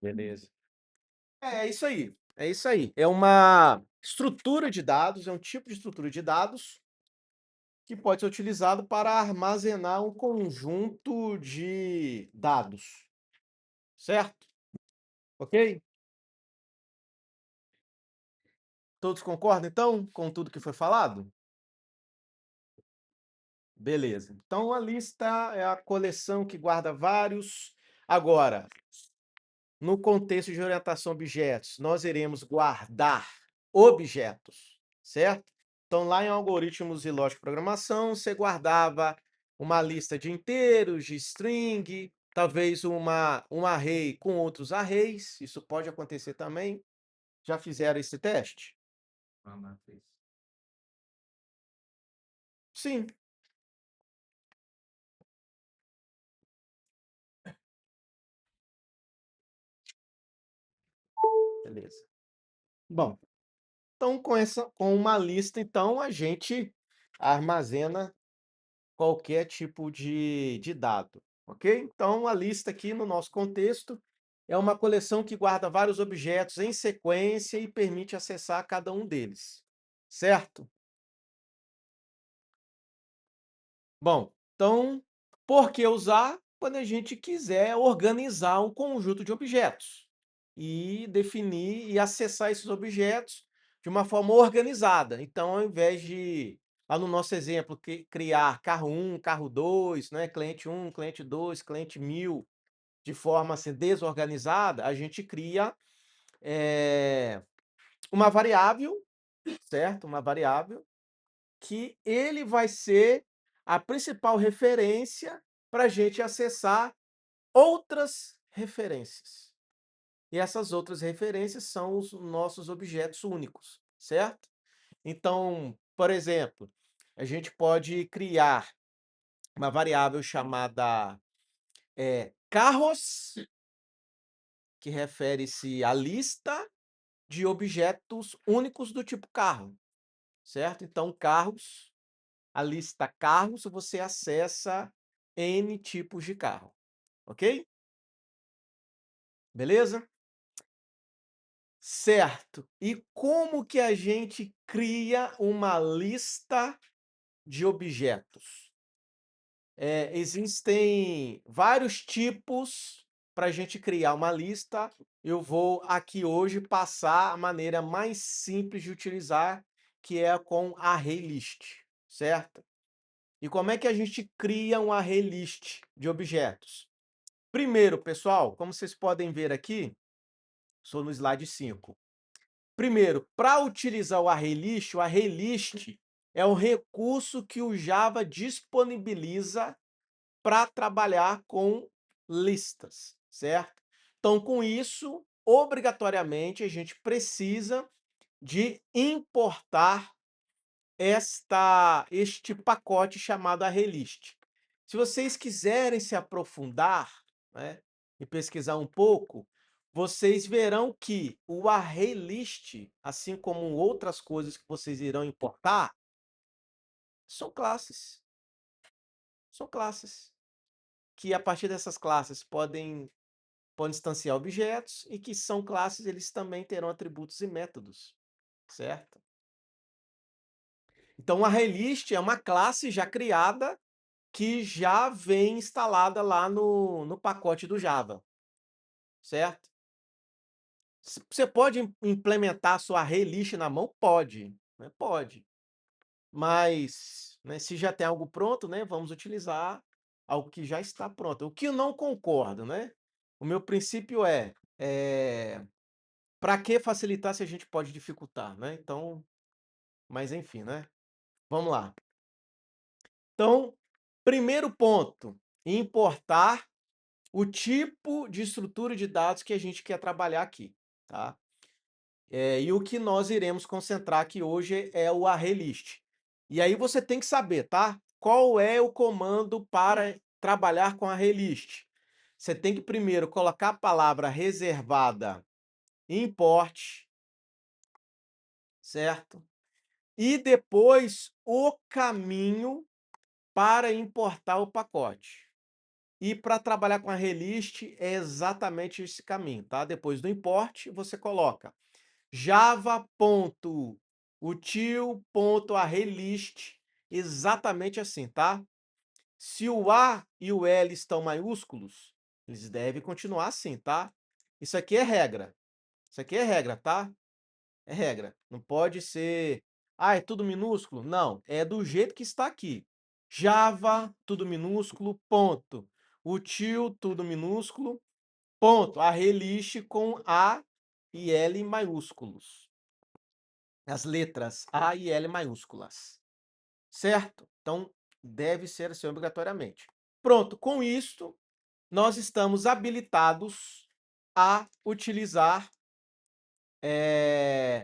Beleza. É isso aí. É isso aí. É uma estrutura de dados, é um tipo de estrutura de dados que pode ser utilizado para armazenar um conjunto de dados, certo? Ok? Todos concordam, então, com tudo que foi falado? Beleza. Então, a lista é a coleção que guarda vários. Agora, no contexto de orientação a objetos, nós iremos guardar objetos, certo? Então, lá em algoritmos e lógica de programação, você guardava uma lista de inteiros, de string, talvez um array com outros arrays. Isso pode acontecer também. Já fizeram esse teste? Sim. Beleza. Bom, então com uma lista, então, a gente armazena qualquer tipo de dado, ok? Então, a lista aqui, no nosso contexto, é uma coleção que guarda vários objetos em sequência e permite acessar cada um deles, certo? Bom, então, por que usar? Quando a gente quiser organizar um conjunto de objetos e definir e acessar esses objetos de uma forma organizada. Então, ao invés de, lá no nosso exemplo, criar carro 1, carro 2, né, cliente 1, cliente 2, cliente 1000, de forma assim, desorganizada, a gente cria uma variável, certo? Uma variável que ele vai ser a principal referência para a gente acessar outras referências. E essas outras referências são os nossos objetos únicos, certo? Então, por exemplo, a gente pode criar uma variável chamada carros, que refere-se à lista de objetos únicos do tipo carro, certo? Então, carros, a lista carros, você acessa N tipos de carro, ok? Beleza? Certo. E como que a gente cria uma lista de objetos? Existem vários tipos para a gente criar uma lista. Eu vou aqui hoje passar a maneira mais simples de utilizar, que é com array list, certo? E como é que a gente cria um array list de objetos? Primeiro, pessoal, como vocês podem ver aqui, sou no slide 5. Primeiro, para utilizar o array list é um recurso que o Java disponibiliza para trabalhar com listas, certo? Então, com isso, obrigatoriamente, a gente precisa de importar este pacote chamado ArrayList. Se vocês quiserem se aprofundar, né, e pesquisar um pouco, vocês verão que o ArrayList, assim como outras coisas que vocês irão importar, são classes. São classes. Que a partir dessas classes podem instanciar objetos e que são classes, eles também terão atributos e métodos, certo? Então, o ArrayList é uma classe já criada que já vem instalada lá no pacote do Java, certo? Você pode implementar a sua ArrayList na mão? Pode, né? Pode. Mas, né, se já tem algo pronto, né, vamos utilizar algo que já está pronto. O que eu não concordo, né? O meu princípio para que facilitar se a gente pode dificultar, né? Então, mas enfim, né? Vamos lá. Então, primeiro ponto, importar o tipo de estrutura de dados que a gente quer trabalhar aqui, tá? E o que nós iremos concentrar aqui hoje é o ArrayList. E aí você tem que saber, tá? Qual é o comando para trabalhar com ArrayList? Você tem que primeiro colocar a palavra reservada import, certo? E depois o caminho para importar o pacote. E para trabalhar com a relist é exatamente esse caminho, tá? Depois do import, você coloca java.util.arraylist, exatamente assim, tá? Se o A e o L estão maiúsculos, eles devem continuar assim, tá? Isso aqui é regra. Isso aqui é regra, tá? É regra. Não pode ser, ah, é tudo minúsculo? Não, é do jeito que está aqui. Java, tudo minúsculo, ponto. Util, tudo minúsculo, ponto. Arraylist com A e L maiúsculos. As letras A e L maiúsculas. Certo? Então, deve ser assim obrigatoriamente. Pronto, com isto, nós estamos habilitados a utilizar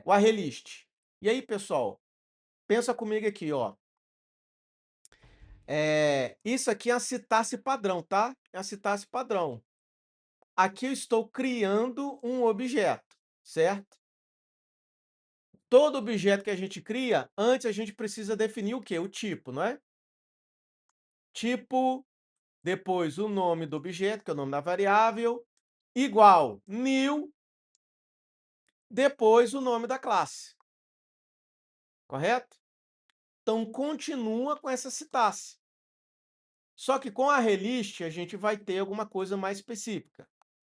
o ArrayList. E aí, pessoal, pensa comigo aqui, ó. Isso aqui é a sintaxe padrão, tá? É a sintaxe padrão. Aqui eu estou criando um objeto, certo? Todo objeto que a gente cria, antes a gente precisa definir o quê? O tipo, não é? Tipo, depois o nome do objeto, que é o nome da variável, igual new, depois o nome da classe. Correto? Então, continua com essa sintaxe. Só que com a ArrayList, a gente vai ter alguma coisa mais específica.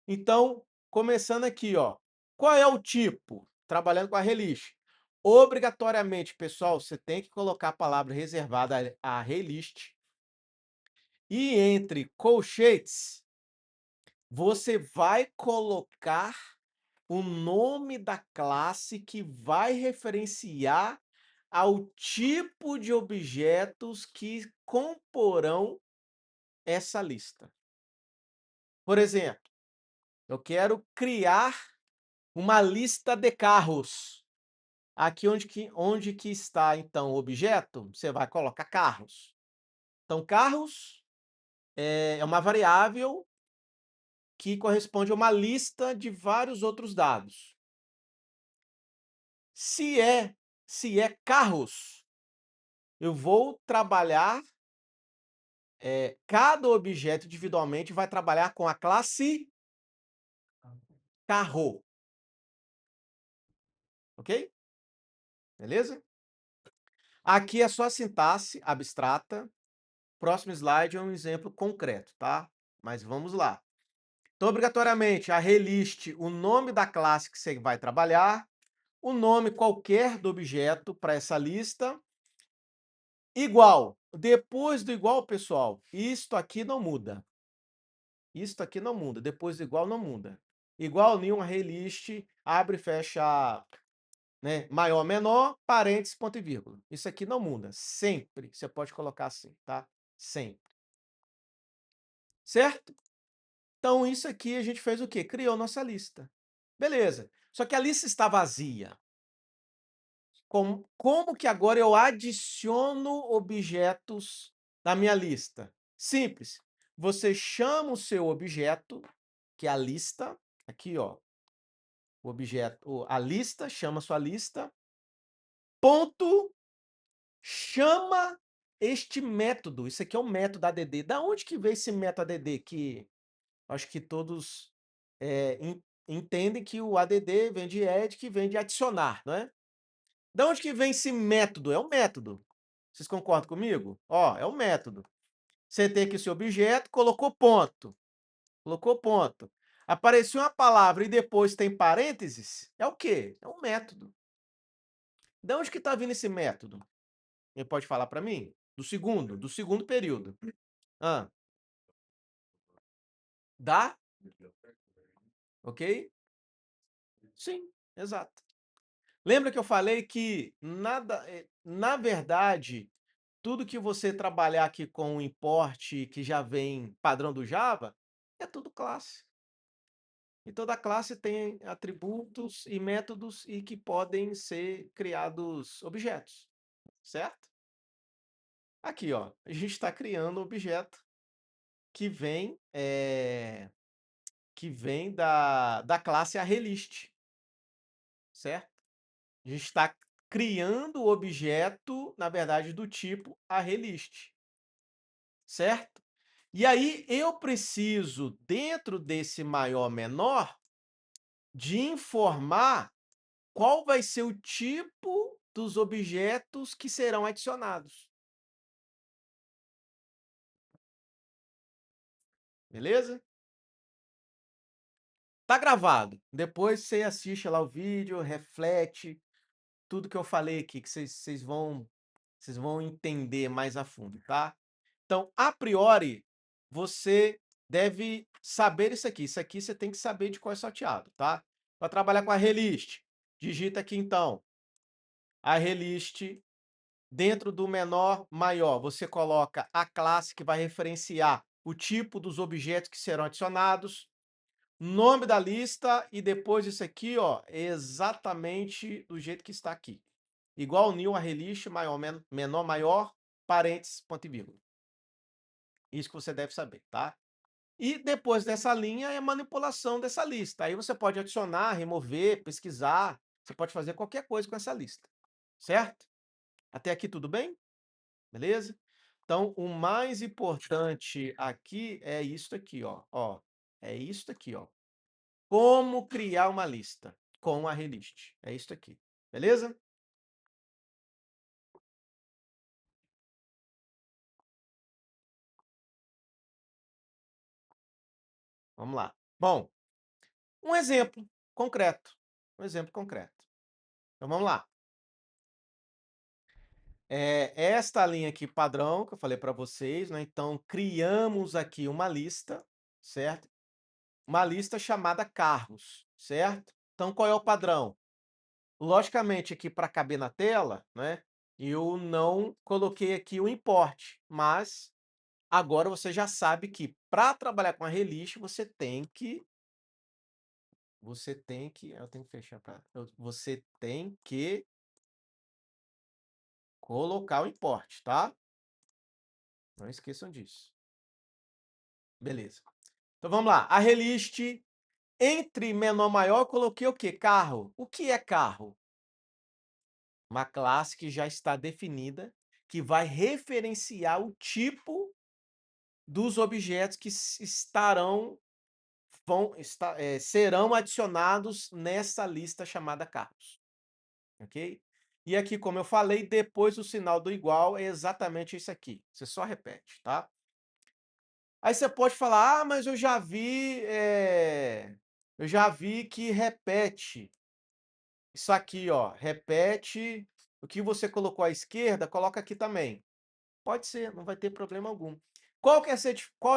Então, começando aqui, ó. Qual é o tipo? Trabalhando com a ArrayList. Obrigatoriamente, pessoal, você tem que colocar a palavra reservada a ArrayList. E entre colchetes, você vai colocar o nome da classe que vai referenciar ao tipo de objetos que comporão essa lista. Por exemplo, eu quero criar uma lista de carros. Aqui onde que está, então, o objeto, você vai colocar carros. Então, carros é uma variável que corresponde a uma lista de vários outros dados. Se é carros, eu vou trabalhar, cada objeto individualmente vai trabalhar com a classe carro. Ok? Beleza? Aqui é só a sintaxe abstrata. Próximo slide é um exemplo concreto, tá? Mas vamos lá. Então, obrigatoriamente, a ArrayList, o nome da classe que você vai trabalhar, o nome qualquer do objeto para essa lista, igual. Depois do igual, pessoal, isto aqui não muda. Isto aqui não muda. Depois do igual, não muda. Igual em um ArrayList, abre e fecha, né? Maior, menor, parênteses, ponto e vírgula. Isso aqui não muda. Sempre você pode colocar assim, tá? Sempre. Certo? Então, isso aqui a gente fez o quê? Criou nossa lista. Beleza. Só que a lista está vazia. Como que agora eu adiciono objetos na minha lista? Simples. Você chama o seu objeto, que é a lista, aqui, ó, o objeto, a lista, chama a sua lista, ponto, chama este método. Isso aqui é um método add. Da onde que veio esse método add? Que acho que todos entendem que o add vem de add, que vem de adicionar, não é? Da onde que vem esse método? É um método. Vocês concordam comigo? Ó, é um método. Você tem aqui o seu objeto, colocou ponto. Colocou ponto. Apareceu uma palavra e depois tem parênteses, é o quê? É um método. De onde que está vindo esse método? Ele pode falar para mim? Do segundo período. Ah, dá? Ok? Sim, exato. Lembra que eu falei que nada, na verdade, tudo que você trabalhar aqui com o import que já vem padrão do Java, é tudo classe. E toda classe tem atributos e métodos e que podem ser criados objetos, certo? Aqui, ó, a gente está criando um objeto que vem da classe ArrayList, certo? A gente está criando o objeto, na verdade, do tipo ArrayList. certo? E aí eu preciso, dentro desse maior menor, de informar qual vai ser o tipo dos objetos que serão adicionados. Beleza? Tá gravado. Depois você assiste lá o vídeo, reflete tudo que eu falei aqui, que vocês vão entender mais a fundo, tá? Então, a priori, você deve saber isso aqui. Isso aqui você tem que saber de qual é salteado, tá? Para trabalhar com a relist, digita aqui então, a relist dentro do menor maior, você coloca a classe que vai referenciar o tipo dos objetos que serão adicionados, nome da lista e depois isso aqui, ó, exatamente do jeito que está aqui. Igual new arraylist, maior, menor, maior, parênteses, ponto e vírgula. Isso que você deve saber, tá? E depois dessa linha é a manipulação dessa lista. Aí você pode adicionar, remover, pesquisar, você pode fazer qualquer coisa com essa lista, certo? Até aqui tudo bem? Beleza? Então, o mais importante aqui é isso aqui, ó. É isso aqui, ó. Como criar uma lista com a relist. É isso aqui. Beleza? Vamos lá. Bom, um exemplo concreto. Um exemplo concreto. Então, vamos lá. Esta linha aqui padrão que eu falei para vocês, né? Então, criamos aqui uma lista, certo? Uma lista chamada carros, certo? Então, qual é o padrão? Logicamente, aqui para caber na tela, né? Eu não coloquei aqui o import, mas agora você já sabe que para trabalhar com a relist, eu tenho que fechar você tem que colocar o import, tá? Não esqueçam disso. Beleza. Então vamos lá. A relist entre menor e maior, eu coloquei o quê? Carro. O que é carro? Uma classe que já está definida, que vai referenciar o tipo dos objetos que serão adicionados nessa lista chamada carros. Ok? E aqui, como eu falei, depois o sinal do igual é exatamente isso aqui. Você só repete, tá? Aí você pode falar, ah, mas eu já vi que repete. Isso aqui, ó, repete. O que você colocou à esquerda, coloca aqui também. Pode ser, não vai ter problema algum. Qual é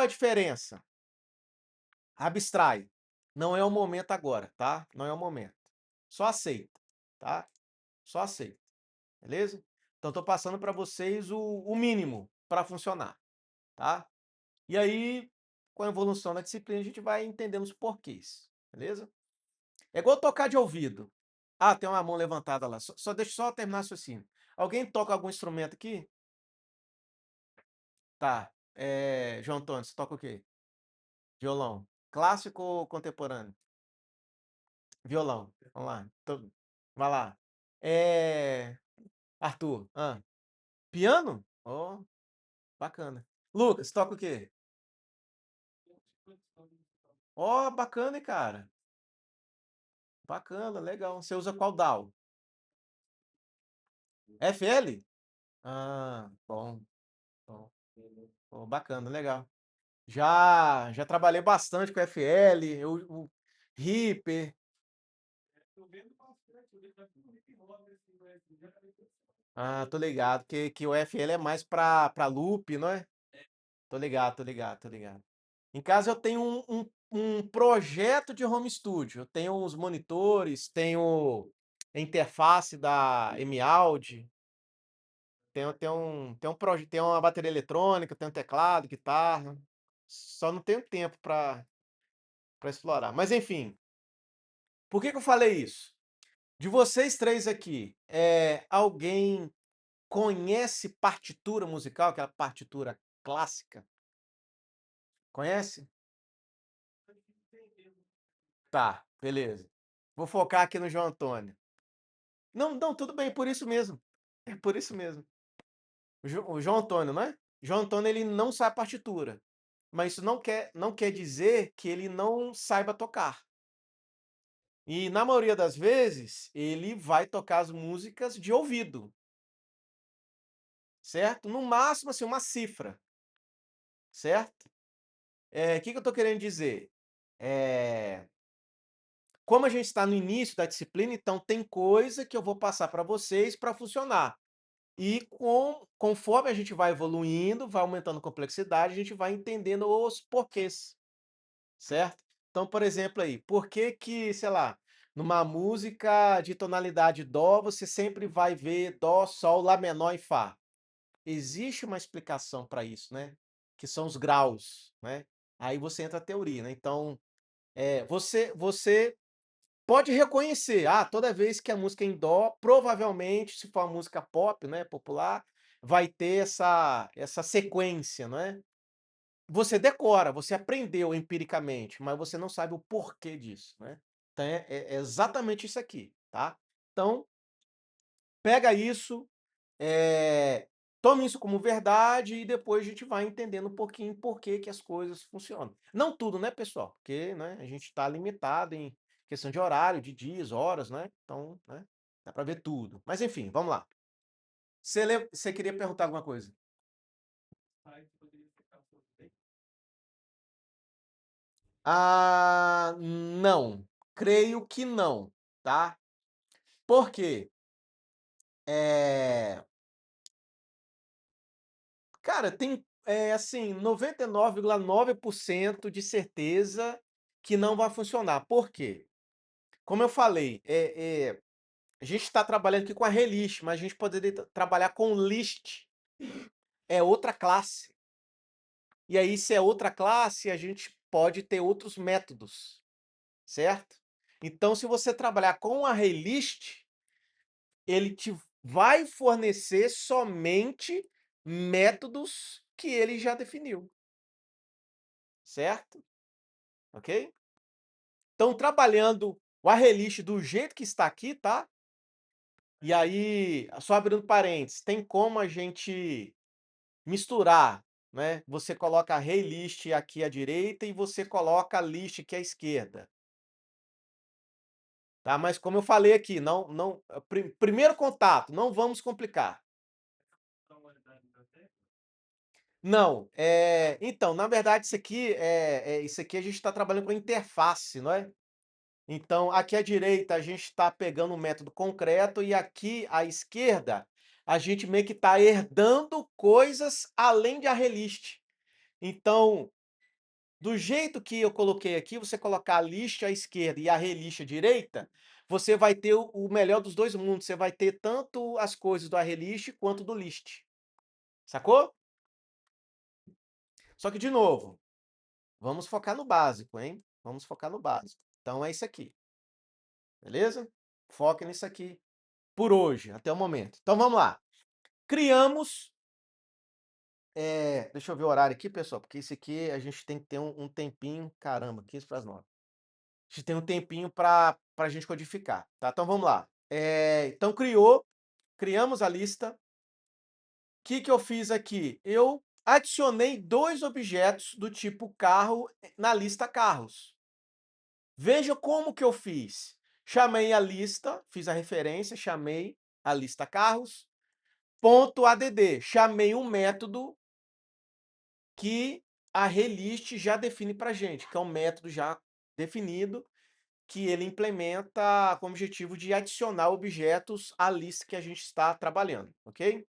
a diferença? Abstrai. Não é o momento agora, tá? Não é o momento. Só aceita, tá? Só aceita, beleza? Então, estou passando para vocês o mínimo para funcionar, tá? E aí, com a evolução da disciplina, a gente vai entendendo os porquês, beleza? É igual tocar de ouvido. Ah, tem uma mão levantada lá. Deixa eu só terminar o raciocínio. Alguém toca algum instrumento aqui? Tá. João Antônio, você toca o quê? Violão. Clássico ou contemporâneo? Violão. Vamos lá. Vai lá. Arthur. Piano? Ó, bacana. Lucas, toca o quê? Ó, bacana, hein, cara. Bacana, legal. Você usa qual DAW? FL? Ah, bom, bom. Pô, bacana, legal. Já trabalhei bastante com FL, o Reaper. Ah, tô ligado, que o FL é mais pra loop, não é? Tô ligado, tô ligado, tô ligado. Em casa eu tenho um projeto de home studio. Eu tenho os monitores, tenho a interface da M-Audio, tenho uma bateria eletrônica, tenho teclado, guitarra. Só não tenho tempo para explorar. Mas enfim, por que eu falei isso? De vocês três aqui, alguém conhece partitura musical, aquela partitura clássica? Conhece? Tá, beleza. Vou focar aqui no João Antônio. Não, não, tudo bem, por isso mesmo. É por isso mesmo. O João Antônio, não é? João Antônio ele não sabe partitura, mas isso não quer dizer que ele não saiba tocar. E na maioria das vezes, ele vai tocar as músicas de ouvido, certo? No máximo, assim, uma cifra, certo? Que eu estou querendo dizer? Eh, Como a gente está no início da disciplina, então tem coisa que eu vou passar para vocês para funcionar. E conforme a gente vai evoluindo, vai aumentando a complexidade, a gente vai entendendo os porquês, certo? Então, por exemplo aí, por que que, sei lá, numa música de tonalidade dó, você sempre vai ver dó, sol, lá menor e fá? Existe uma explicação para isso, né? Que são os graus, né? Aí você entra a teoria, né? Então, você pode reconhecer, toda vez que a música é em dó, provavelmente, se for uma música pop, né, popular, vai ter essa sequência, né? Você decora, você aprendeu empiricamente, mas você não sabe o porquê disso, né? Então é exatamente isso aqui, tá? Então, pega isso, tome isso como verdade e depois a gente vai entendendo um pouquinho por que que as coisas funcionam. Não tudo, né, pessoal? Porque, né, a gente está limitado em questão de horário, de dias, horas, né? Então, né, dá para ver tudo. Mas enfim, vamos lá. Você queria perguntar alguma coisa? Não. Creio que não, tá? Por quê? Eh, Cara, tem, assim, 99,9% de certeza que não vai funcionar. Por quê? Como eu falei, a gente está trabalhando aqui com a relist, mas a gente poderia trabalhar com list, é outra classe. E aí, se é outra classe, a gente pode ter outros métodos, certo? Então, se você trabalhar com a relist, ele te vai fornecer somente métodos que ele já definiu, certo? Ok? Então, trabalhando o arrelist do jeito que está aqui, tá? E aí, só abrindo parênteses, tem como a gente misturar, né? Você coloca a list aqui à direita e você coloca a list aqui à esquerda, tá? Mas como eu falei aqui, não, primeiro contato, não vamos complicar. Não, então, na verdade, isso aqui a gente está trabalhando com interface, não é? Então, aqui à direita a gente está pegando um método concreto e aqui à esquerda a gente meio que está herdando coisas além de arrelist. Então, do jeito que eu coloquei aqui, você colocar a list à esquerda e a relist à direita, você vai ter o melhor dos dois mundos. Você vai ter tanto as coisas do arrelist quanto do list. Sacou? Só que, de novo, vamos focar no básico, hein? Vamos focar no básico. Então é isso aqui, beleza? Foca nisso aqui por hoje, até o momento. Então vamos lá. Criamos. Deixa eu ver o horário aqui, pessoal, porque isso aqui a gente tem que ter um tempinho. Caramba, 15 para as 9. A gente tem um tempinho para a gente codificar, tá? Então vamos lá. Então criamos a lista. O que que eu fiz aqui? Eu adicionei dois objetos do tipo carro na lista carros. Veja como que eu fiz. Chamei a lista, fiz a referência, chamei a lista carros, ponto .add, chamei um método que a relist já define para gente, que é um método já definido, que ele implementa com o objetivo de adicionar objetos à lista que a gente está trabalhando, ok?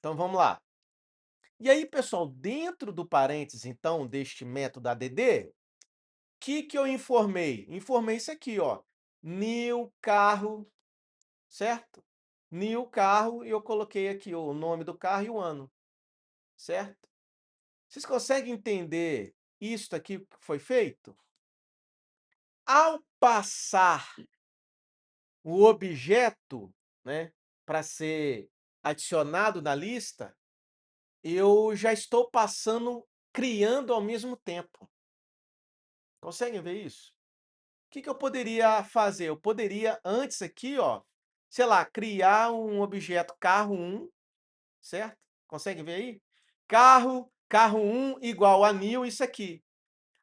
Então vamos lá. E aí, pessoal, dentro do parênteses, então, deste método add, o que que eu informei? Informei isso aqui, ó. New carro, certo? New carro, e eu coloquei aqui o nome do carro e o ano, certo? Vocês conseguem entender isso aqui que foi feito? Ao passar o objeto, né, para ser adicionado na lista, eu já estou criando ao mesmo tempo. Conseguem ver isso? O que que eu poderia fazer? Eu poderia antes aqui, ó, sei lá, criar um objeto carro 1 certo? Consegue ver aí? Carro 1 igual a new, isso aqui.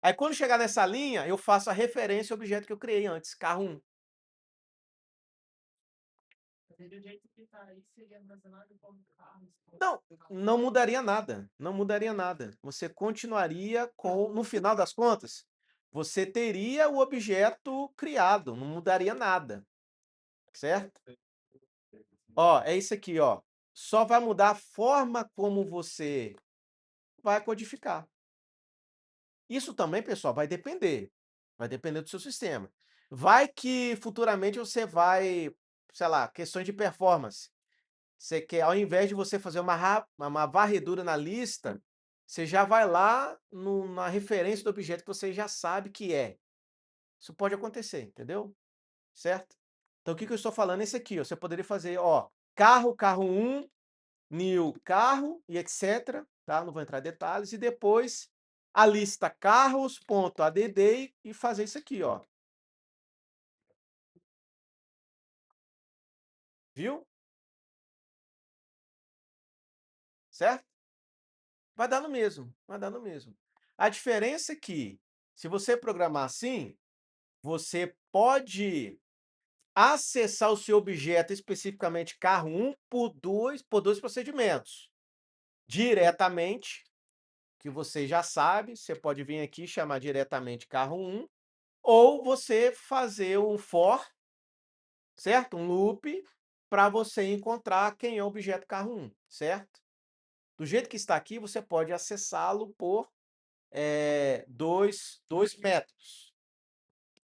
Aí quando chegar nessa linha, eu faço a referência ao objeto que eu criei antes, carro 1. Não, não mudaria nada, não mudaria nada. Você continuaria com, no final das contas, você teria o objeto criado, não mudaria nada, certo? Ó, é isso aqui, ó. Só vai mudar a forma como você vai codificar. Isso também, pessoal, vai depender do seu sistema. Vai que futuramente você vai, sei lá, questões de performance. Você quer, ao invés de você fazer uma varredura na lista, você já vai lá na referência do objeto que você já sabe que é. Isso pode acontecer, entendeu? Certo? Então, o que que eu estou falando é esse aqui, ó. Você poderia fazer, ó, carro 1, new carro e etc, tá? Não vou entrar em detalhes. E depois a lista carros.add e fazer isso aqui, ó. Viu? Certo? Vai dar no mesmo, vai dar no mesmo. A diferença é que, se você programar assim, você pode acessar o seu objeto, especificamente carro 1, por dois procedimentos. Diretamente, que você já sabe, você pode vir aqui e chamar diretamente carro 1, ou você fazer um for, certo? Um loop, para você encontrar quem é o objeto carro 1, certo? Do jeito que está aqui, você pode acessá-lo por dois métodos.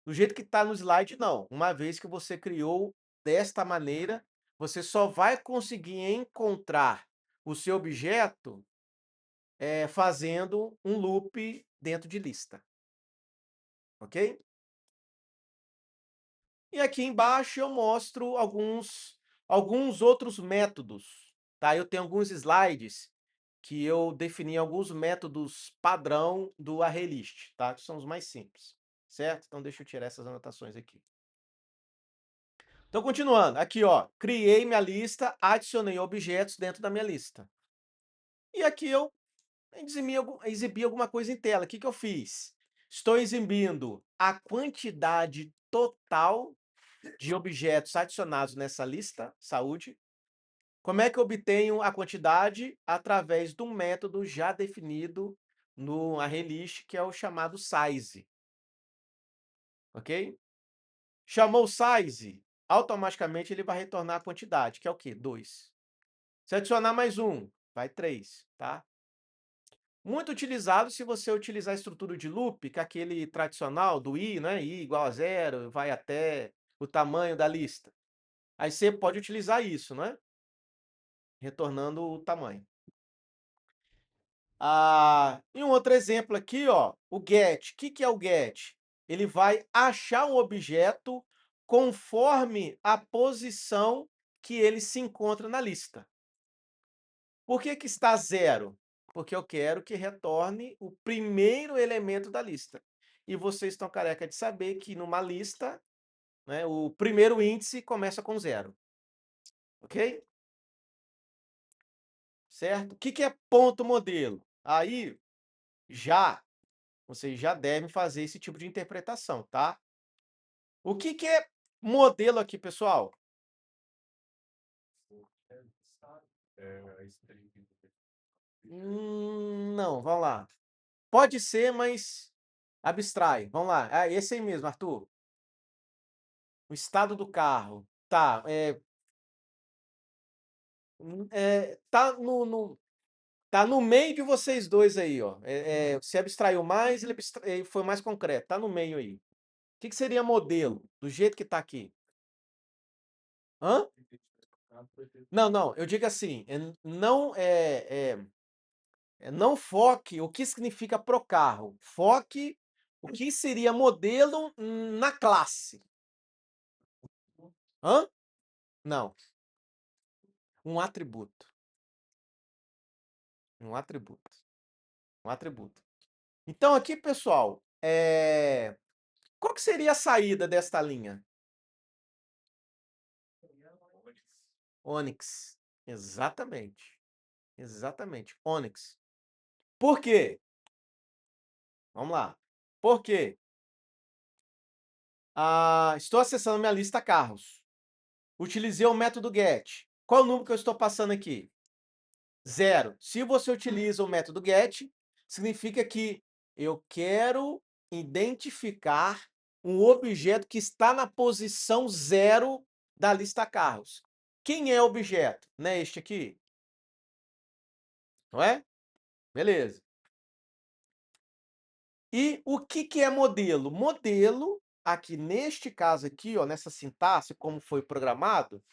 Do jeito que está no slide, não. Uma vez que você criou desta maneira, você só vai conseguir encontrar o seu objeto fazendo um loop dentro de lista. Ok? E aqui embaixo eu mostro alguns outros métodos. Tá? Eu tenho alguns slides que eu defini alguns métodos padrão do ArrayList, tá? Que são os mais simples, certo? Então deixa eu tirar essas anotações aqui. Então, continuando, aqui, ó, criei minha lista, adicionei objetos dentro da minha lista. E aqui eu exibi alguma coisa em tela. O que que eu fiz? Estou exibindo a quantidade total de objetos adicionados nessa lista, saúde. Como é que eu obtenho a quantidade? Através de um método já definido no ArrayList, que é o chamado size. Ok? Chamou o size, automaticamente ele vai retornar a quantidade, que é o quê? 2. Se adicionar mais um, vai 3, tá? Muito utilizado se você utilizar a estrutura de loop, que é aquele tradicional do i, né? I igual a 0, vai até o tamanho da lista. Aí você pode utilizar isso, né? Retornando o tamanho. E um outro exemplo aqui, ó, o get. O que que é o get? Ele vai achar um objeto conforme a posição que ele se encontra na lista. Por que que está 0? Porque eu quero que retorne o primeiro elemento da lista. E vocês estão careca de saber que numa lista, né, o primeiro índice começa com 0. Ok? Certo? O que que é ponto modelo? Aí, vocês já devem fazer esse tipo de interpretação, tá? O que que é modelo aqui, pessoal? Não, vamos lá. Pode ser, mas abstrai. Vamos lá. Esse aí mesmo, Arthur. O estado do carro. Tá, tá tá no meio de vocês dois aí, ó. Você abstraiu mais, ele foi mais concreto. Tá no meio aí. O que que seria modelo? Do jeito que tá aqui. Hã? Não, não. Eu digo assim, não foque o que significa pro carro. Foque o que seria modelo na classe. Hã? Não. Um atributo. Um atributo. Um atributo. Então aqui, pessoal, qual que seria a saída desta linha? Onix. Exatamente. Exatamente, Onyx. Por quê? Vamos lá. Por quê? Estou acessando minha lista carros. Utilizei o método get. Qual o número que eu estou passando aqui? 0. Se você utiliza o método get, significa que eu quero identificar um objeto que está na posição 0 da lista carros. Quem é o objeto? Não é este aqui? Não é? Beleza. E o que é modelo? Modelo, aqui neste caso aqui, ó, nessa sintaxe, como foi programado,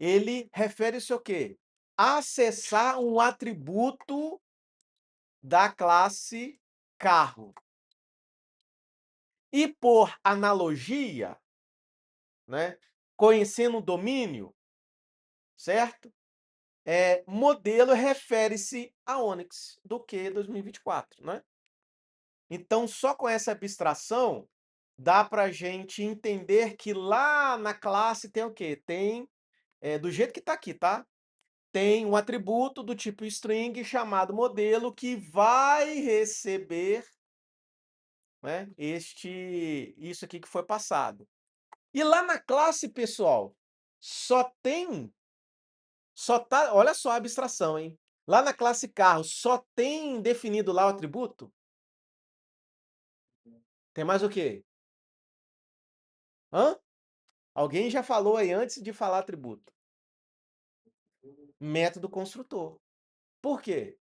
ele refere-se ao quê? Acessar um atributo da classe carro. E por analogia, né, conhecendo o domínio, certo? Modelo refere-se a Onix do Q 2024, né? Então, só com essa abstração, dá para a gente entender que lá na classe tem o quê? Tem, do jeito que está aqui, tá? Tem um atributo do tipo string chamado modelo que vai receber, né, isso aqui que foi passado. E lá na classe, pessoal, olha só a abstração, hein? Lá na classe carro, só tem definido lá o atributo? Tem mais o quê? Hã? Alguém já falou aí antes de falar atributo. Método construtor. Por quê?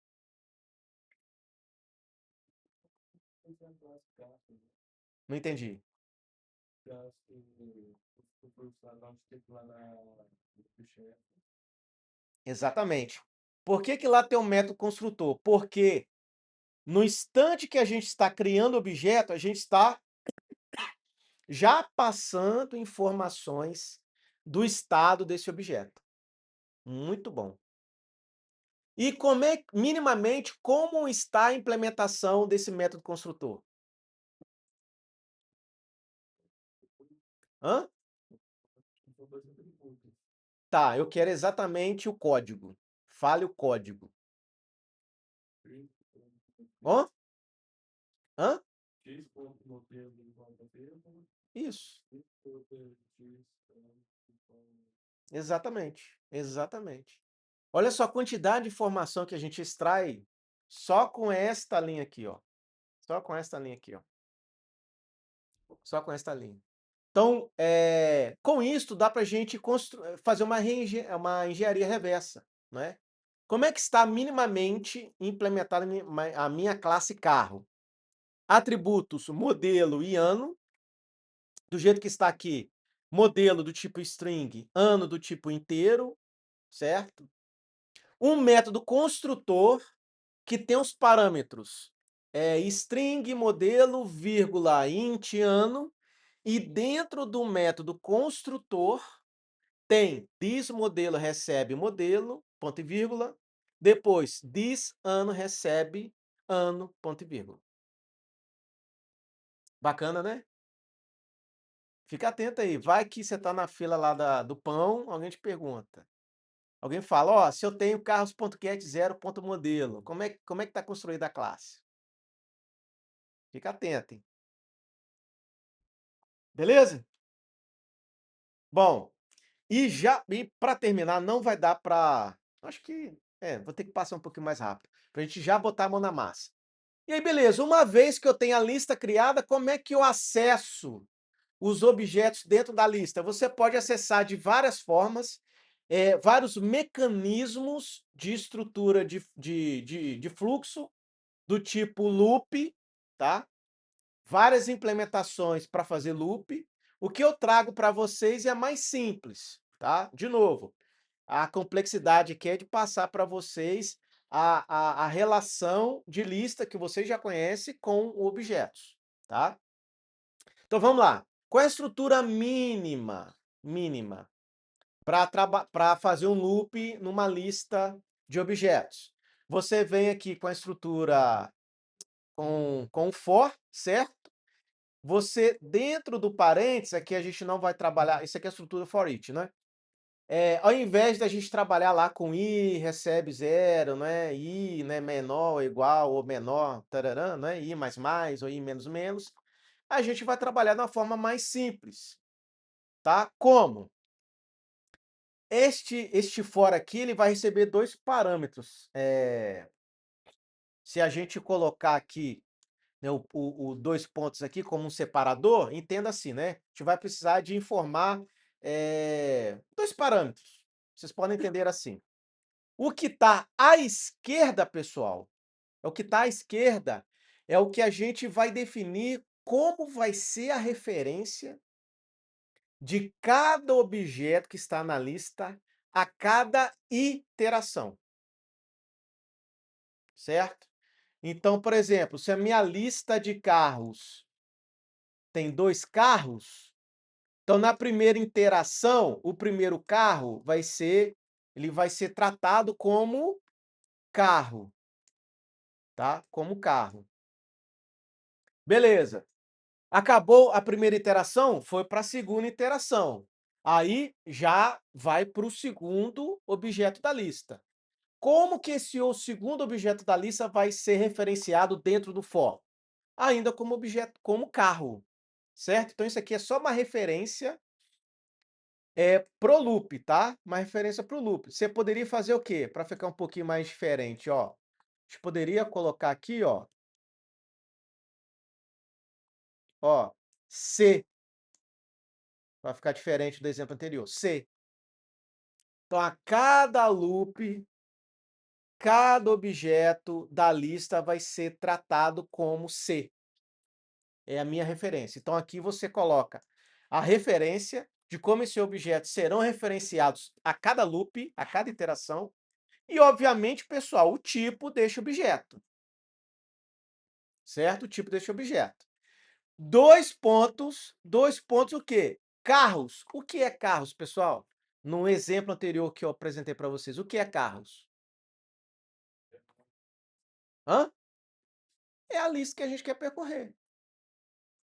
Não entendi. Exatamente. Por que que lá tem um método construtor? Porque no instante que a gente está criando objeto, a gente está já passando informações do estado desse objeto. Muito bom. E minimamente, como está a implementação desse método construtor? Hã? Tá, eu quero exatamente o código. Fale o código. Hã? Hã? Isso. Exatamente, exatamente. Olha só a quantidade de informação que a gente extrai só com esta linha aqui, ó. Só com esta linha aqui, ó. Só com esta linha. Então, com isso, dá para a gente fazer uma engenharia reversa, né? Como é que está minimamente implementada a minha classe carro? Atributos modelo e ano, do jeito que está aqui, modelo do tipo string, ano do tipo inteiro, certo? Um método construtor que tem os parâmetros string, modelo, vírgula, int, ano, e dentro do método construtor tem this modelo recebe modelo, ponto e vírgula, depois this ano recebe ano, ponto e vírgula. Bacana, né? Fica atento aí, vai que você está na fila lá do pão, alguém te pergunta. Alguém fala, ó, se eu tenho carros.get 0.modelo, como é que está construída a classe? Fica atento, hein? Beleza? Bom, e para terminar, não vai dar para, acho que, vou ter que passar um pouquinho mais rápido, para a gente já botar a mão na massa. E aí, beleza, uma vez que eu tenho a lista criada, como é que eu acesso os objetos dentro da lista? Você pode acessar de várias formas, vários mecanismos de estrutura de fluxo, do tipo loop, tá? Várias implementações para fazer loop. O que eu trago para vocês é mais simples, tá? De novo, a complexidade aqui é de passar para vocês a relação de lista que vocês já conhecem com objetos, tá? Então vamos lá. Qual é a estrutura mínima para fazer um loop numa lista de objetos? Você vem aqui com a estrutura com for, certo? Você, dentro do parênteses, aqui a gente não vai trabalhar, isso aqui é a estrutura for each, né? Ao invés da gente trabalhar lá com i recebe zero, né, i, né, menor ou igual ou menor, tararã, né, i mais ou i menos menos, a gente vai trabalhar de uma forma mais simples, tá? Como? Este for aqui, ele vai receber 2 parâmetros. Se a gente colocar aqui, né, o 2 pontos aqui como um separador, entenda assim, né, a gente vai precisar de informar, 2 parâmetros. Vocês podem entender assim. O que está à esquerda, pessoal, é o que está à esquerda, é o que a gente vai definir como vai ser a referência de cada objeto que está na lista a cada iteração, certo? Então, por exemplo, se a minha lista de carros tem 2 carros, então na primeira interação, o primeiro carro ele vai ser tratado como carro, tá? Como carro. Beleza. Acabou a primeira interação, foi para a segunda interação. Aí já vai para o segundo objeto da lista. Como que esse o segundo objeto da lista vai ser referenciado dentro do for? Ainda como objeto, como carro, certo? Então isso aqui é só uma referência pro loop, tá? Uma referência pro loop. Você poderia fazer o quê? Para ficar um pouquinho mais diferente, ó. A gente poderia colocar aqui, ó, C, para ficar diferente do exemplo anterior, C. Então a cada loop, cada objeto da lista vai ser tratado como C. É a minha referência. Então aqui você coloca a referência de como esses objetos serão referenciados a cada loop, a cada iteração, e obviamente, pessoal, o tipo deste objeto, certo? O tipo deste objeto. 2 pontos o quê? Carros. O que é carros, pessoal? No exemplo anterior que eu apresentei para vocês, o que é carros? Hã? É a lista que a gente quer percorrer,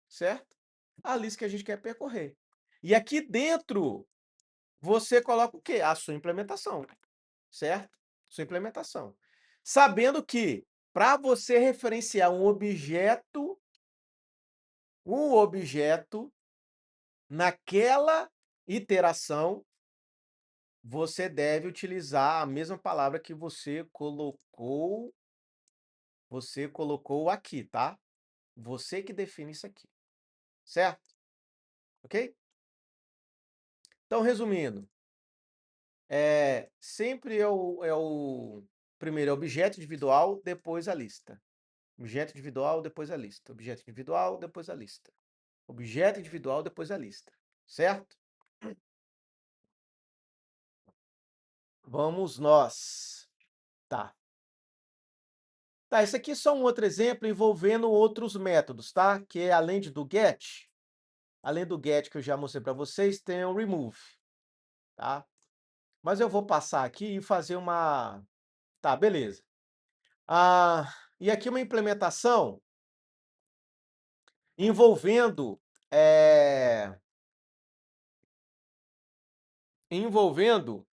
certo? A lista que a gente quer percorrer. E aqui dentro, você coloca o quê? A sua implementação, certo? Sua implementação. Sabendo que, para você referenciar um objeto naquela iteração, você deve utilizar a mesma palavra que você colocou aqui, tá? Você que define isso aqui, certo? Ok? Então, resumindo, sempre é o primeiro é objeto individual, depois a lista. Objeto individual, depois a lista. Objeto individual, depois a lista. Objeto individual, depois a lista. Certo? Vamos nós. Tá. Tá, esse aqui é só um outro exemplo envolvendo outros métodos, tá? Que é além do get que eu já mostrei para vocês, tem o remove, tá? Mas eu vou passar aqui e fazer uma... Tá, beleza. E aqui uma implementação envolvendo, envolvendo,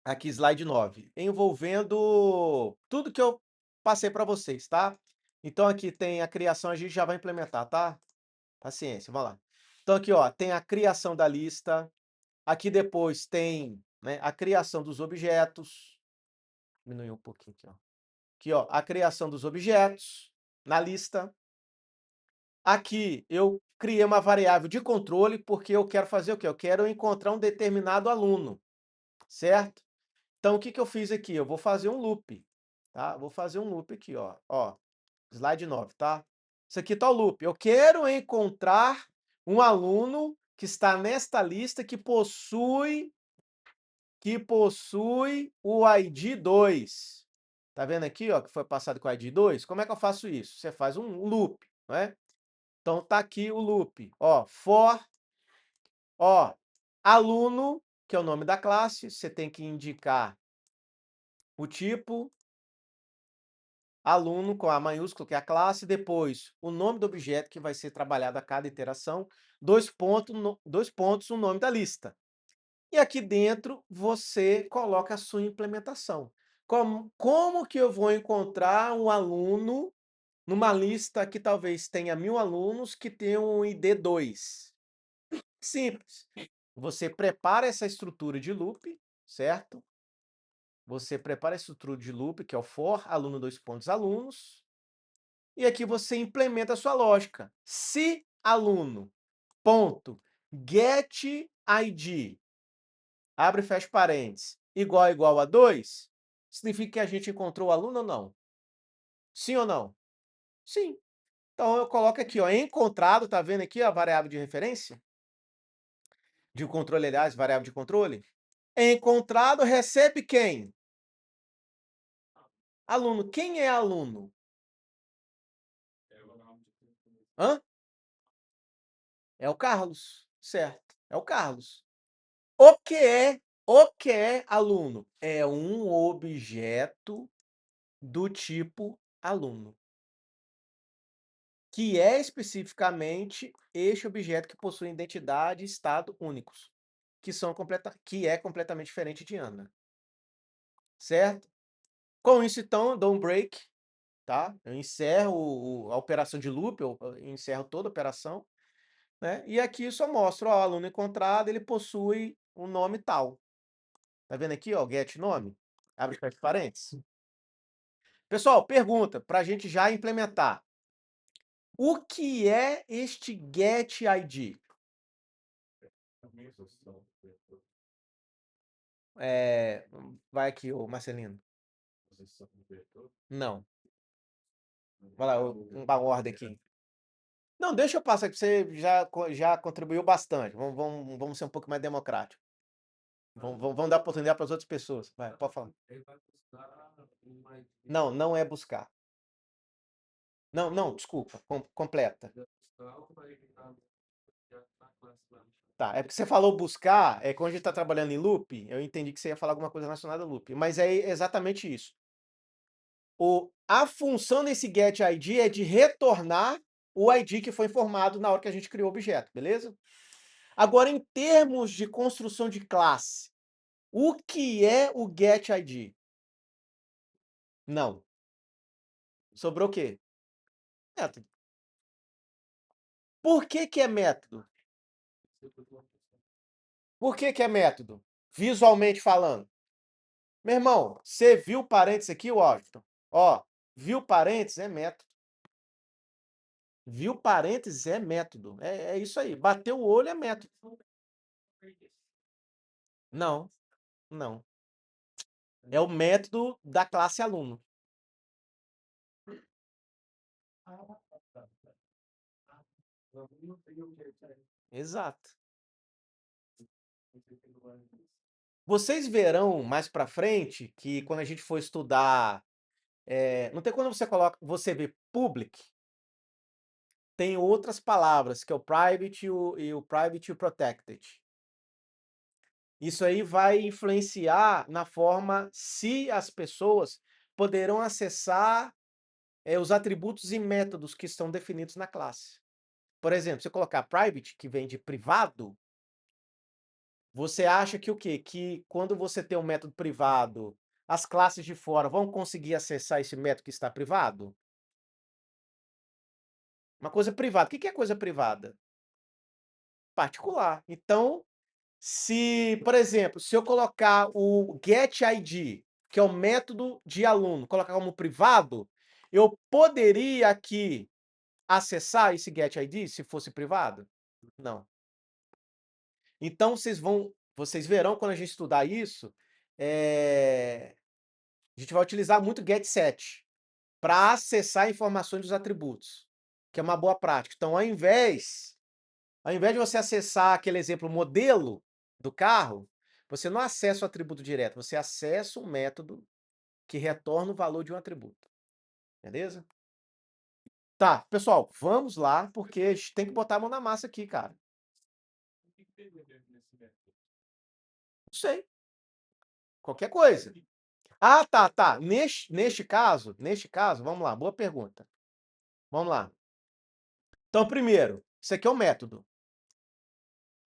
aqui slide 9, envolvendo tudo que eu passei para vocês, tá? Então aqui tem a criação, a gente já vai implementar, tá? Paciência, vamos lá. Então aqui, ó, tem a criação da lista, aqui depois tem, né, a criação dos objetos, diminuir um pouquinho aqui, ó. Aqui, ó, a criação dos objetos na lista. Aqui eu criei uma variável de controle, porque eu quero fazer o quê? Eu quero encontrar um determinado aluno, certo? Então, o que que eu fiz aqui? Eu vou fazer um loop, tá? Vou fazer um loop aqui, ó, slide 9, tá? Isso aqui tá o loop. Eu quero encontrar um aluno que está nesta lista que possui o ID 2. Tá vendo aqui, ó, que foi passado com o ID 2? Como é que eu faço isso? Você faz um loop, não é? Então tá aqui o loop, ó, aluno, que é o nome da classe, você tem que indicar o tipo, aluno com A maiúsculo, que é a classe, depois o nome do objeto que vai ser trabalhado a cada iteração, 2 pontos, o nome da lista. E aqui dentro você coloca a sua implementação. Como que eu vou encontrar um aluno numa lista que talvez tenha 1000 alunos que tem um ID 2? Simples. Você prepara essa estrutura de loop, certo? Você prepara a estrutura de loop, que é o for, aluno, dois pontos, alunos. E aqui você implementa a sua lógica. Se aluno, ponto, get ID, abre e fecha parênteses, igual a 2, significa que a gente encontrou o aluno ou não? Sim ou não? Sim. Então eu coloco aqui, ó, encontrado, tá vendo aqui a variável de referência? De controle, aliás, variável de controle. Encontrado recebe quem? Aluno. Quem é aluno? Hã? É o Carlos, certo? É o Carlos. O que é aluno? É um objeto do tipo aluno, que é especificamente este objeto que possui identidade e estado únicos, que é completamente diferente de Ana, certo? Com isso, então, eu dou um break, tá? Eu encerro a operação de loop, eu encerro toda a operação, né? E aqui eu só mostro, ó, o aluno encontrado, ele possui um nome tal. Tá vendo aqui, ó, get nome? Abre e fecha parênteses. Pessoal, pergunta, para a gente já implementar. O que é este get ID? Vai aqui, ô Marcelino. Não. Vai lá, uma ordem aqui. Não, deixa eu passar, que você já contribuiu bastante. Vamos ser um pouco mais democrático. Vamos dar oportunidade para as outras pessoas. Vai, pode falar. Não, não é buscar. Não, não, desculpa. Completa. Tá, é porque você falou buscar, quando a gente está trabalhando em loop, eu entendi que você ia falar alguma coisa relacionada ao loop, mas é exatamente isso. A função desse getID é de retornar o ID que foi informado na hora que a gente criou o objeto, beleza? Agora, em termos de construção de classe, o que é o getID? Não. Sobrou o quê? Método. Por que que é método? Por que que é método? Visualmente falando. Meu irmão, você viu parênteses aqui, Washington? Ó, viu parênteses é método. Viu parênteses é método. É isso aí. Bateu o olho é método. Não, não. É o método da classe aluno. Exato. Vocês verão mais pra frente que quando a gente for estudar, não tem quando você vê public, tem outras palavras, que é o private e o private e o protected. Isso aí vai influenciar na forma se as pessoas poderão acessar os atributos e métodos que estão definidos na classe. Por exemplo, se eu colocar private, que vem de privado, você acha que o quê? Que quando você tem um método privado, as classes de fora vão conseguir acessar esse método que está privado? Uma coisa privada. O que que é coisa privada? Particular. Então, se, por exemplo, se eu colocar o getID, que é o método de aluno, colocar como privado, eu poderia aqui acessar esse getID se fosse privado? Não. Então vocês verão quando a gente estudar isso, a gente vai utilizar muito getSet para acessar informações dos atributos, que é uma boa prática. Então, ao invés de você acessar aquele exemplo modelo do carro, você não acessa o atributo direto, você acessa um método que retorna o valor de um atributo. Beleza? Tá, pessoal, vamos lá, porque a gente tem que botar a mão na massa aqui, cara. Não sei. Qualquer coisa. Ah, tá. Neste caso, vamos lá, boa pergunta. Vamos lá. Então, primeiro, isso aqui é um método.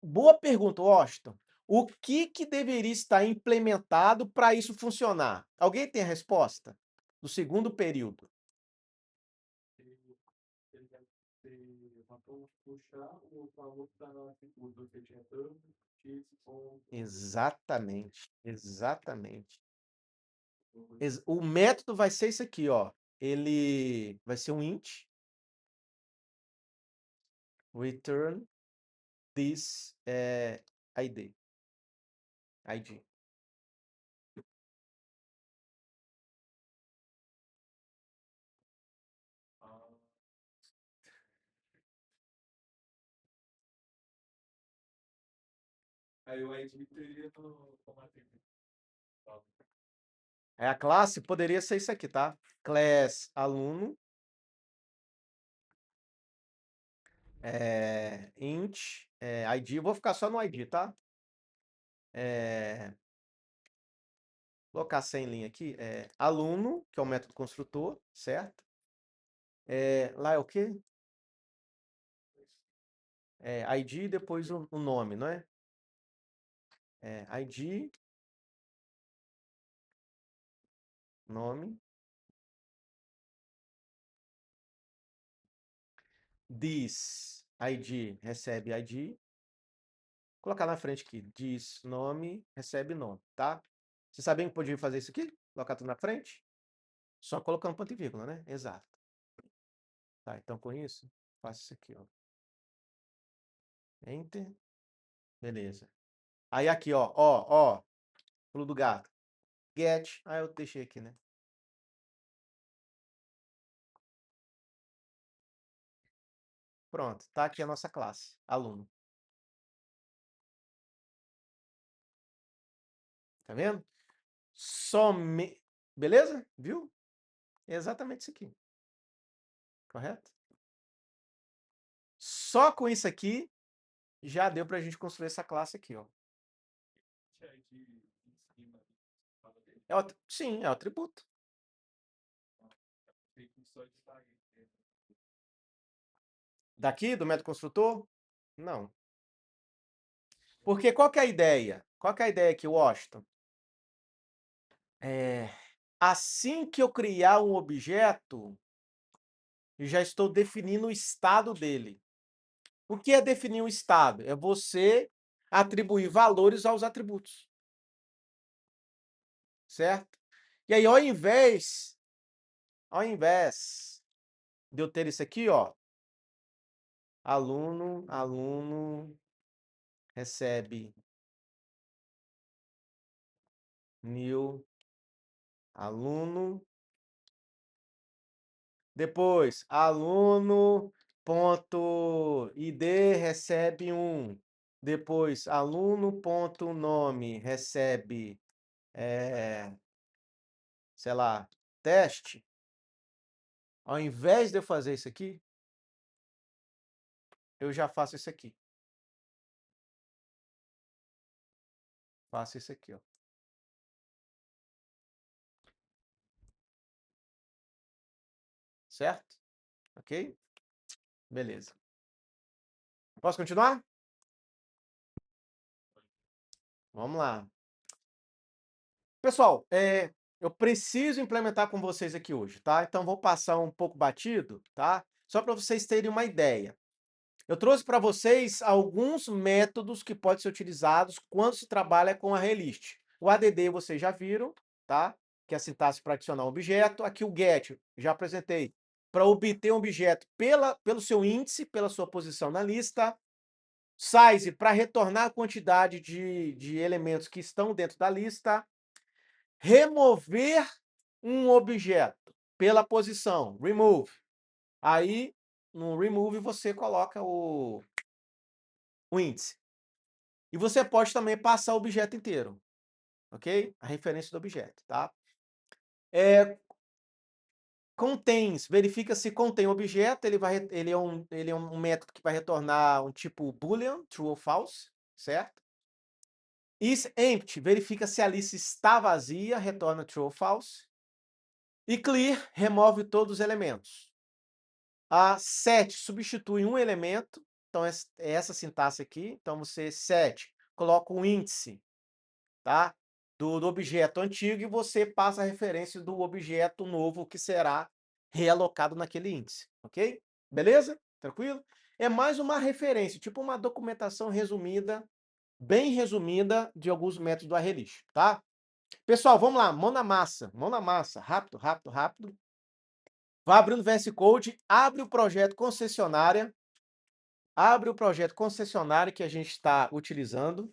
Boa pergunta, Washington. O que deveria estar implementado para isso funcionar? Alguém tem a resposta? Do segundo período. Exatamente, exatamente. O método vai ser isso aqui, ó. Ele vai ser um int return this ID. ID. Aí o ID teria como atributo. A classe poderia ser isso aqui, tá? Class aluno int ID, vou ficar só no ID, tá? Colocar sem linha aqui, aluno, que é o método construtor, certo? Lá é o quê? ID, depois o nome, não é? ID, nome, this ID recebe ID, colocar na frente aqui, this nome recebe nome, tá? Vocês sabiam que podia fazer isso aqui? Colocar tudo na frente? Só colocar um ponto e vírgula, né? Exato. Tá, então com isso, faço isso aqui, ó. Enter. Beleza. Aí aqui, ó, pulo do gato. Get. Ah, eu deixei aqui, né? Pronto, tá aqui a nossa classe, aluno. Tá vendo? Beleza? Viu? É exatamente isso aqui. Correto? Só com isso aqui, já deu pra gente construir essa classe aqui, ó. Sim, é o atributo. Daqui, do método construtor? Não. Porque qual que é a ideia? Qual que é a ideia aqui, Washington? Assim que eu criar um objeto, eu já estou definindo o estado dele. O que é definir um estado? É você atribuir valores aos atributos. Certo? E aí, ao invés de eu ter isso aqui, ó, aluno recebe new aluno. Depois, aluno.id recebe 1. Depois, aluno.nome recebe, sei lá, teste. Ao invés de eu fazer isso aqui, eu já faço isso aqui. Faço isso aqui, ó. Certo? Ok? Beleza. Posso continuar? Vamos lá. Pessoal, eu preciso implementar com vocês aqui hoje, tá? Então vou passar um pouco batido, tá? Só para vocês terem uma ideia. Eu trouxe para vocês alguns métodos que podem ser utilizados quando se trabalha com a Relist. O ADD vocês já viram, tá? Que é a sintaxe para adicionar um objeto. Aqui o get, já apresentei, para obter um objeto pelo seu índice, pela sua posição na lista. Size, para retornar a quantidade de elementos que estão dentro da lista. Remover um objeto pela posição, remove. Aí, no remove, você coloca o índice. E você pode também passar o objeto inteiro, ok? A referência do objeto, tá? Contains, verifica se contém objeto, ele é um método que vai retornar um tipo boolean, true ou false, certo? Is empty, verifica se a lista está vazia, retorna true ou false. E clear, remove todos os elementos. A set substitui um elemento, então é essa sintaxe aqui. Então você set coloca um índice, tá? Do objeto antigo e você passa a referência do objeto novo que será realocado naquele índice, ok? Beleza? Tranquilo? É mais uma referência, tipo uma documentação resumida, bem resumida de alguns métodos do Arrelist, tá? Pessoal, vamos lá, mão na massa, rápido, rápido, rápido. Vai abrir no VS Code, abre o projeto concessionária que a gente está utilizando.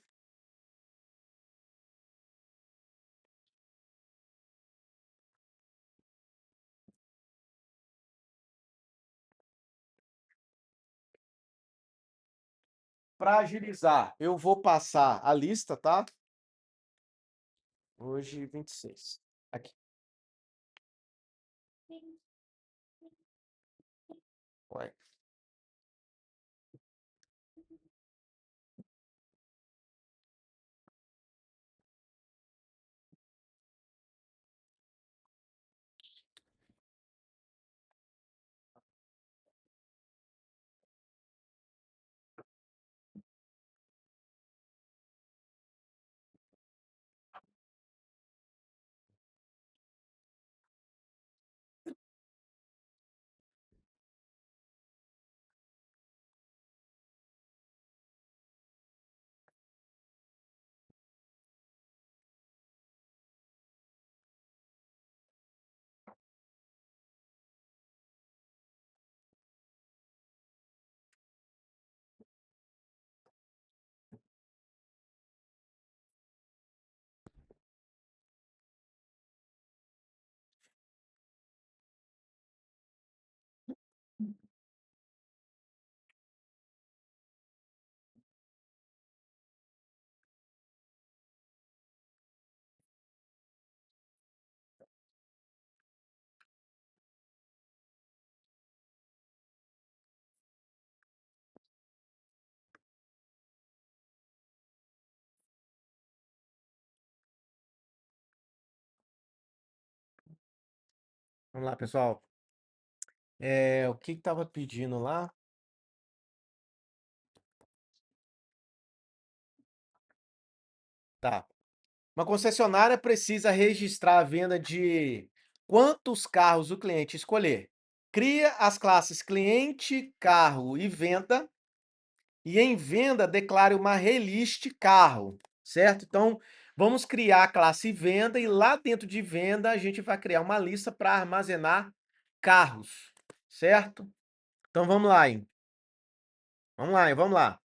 Para agilizar, eu vou passar a lista, tá? Hoje, 26. Aqui. Ué. Vamos lá, pessoal. O que estava pedindo lá? Tá. Uma concessionária precisa registrar a venda de quantos carros o cliente escolher. Cria as classes cliente, carro e venda. E em venda, declare uma relist carro, certo? Então, vamos criar a classe venda e lá dentro de venda a gente vai criar uma lista para armazenar carros, certo? Então, vamos lá, hein? Vamos lá, hein? Vamos lá.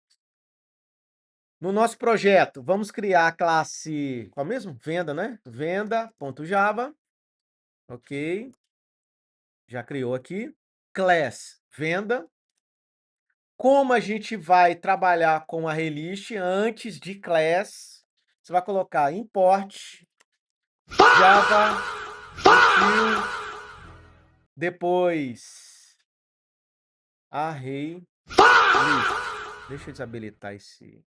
No nosso projeto, vamos criar a classe, qual mesmo? Venda, né? Venda.java, ok. Já criou aqui. Class, venda. Como a gente vai trabalhar com a relist antes de class, você vai colocar import Java util, depois array list. Deixa eu desabilitar esse.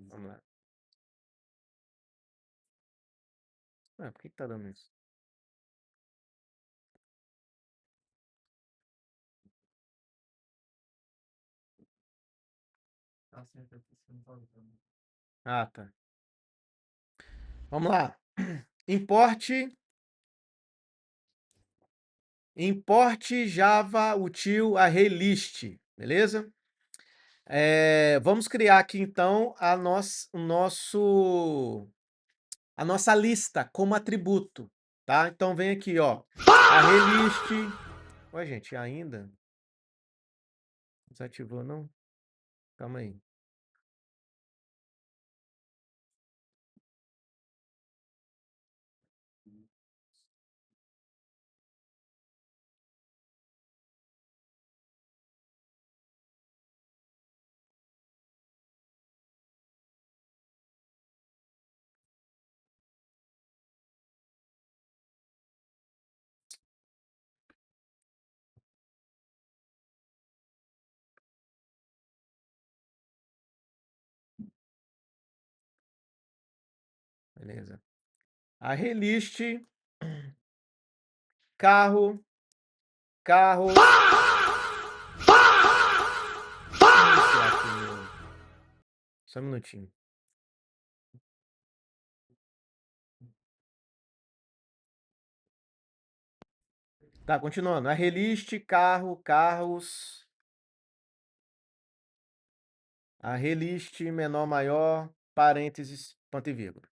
Vamos lá. Por que tá dando isso? Ah, tá. Vamos lá. Import Java util array list, beleza? Vamos criar aqui então a nossa lista como atributo, tá? Então vem aqui, ó, array list. Ué, gente, ainda desativou não? Calma aí. Beleza. Array list, carro, carros. Iniciar aqui só um minutinho. Tá, continuando. Array list, carro, carros. Array list, menor, maior, parênteses, ponto e vírgula.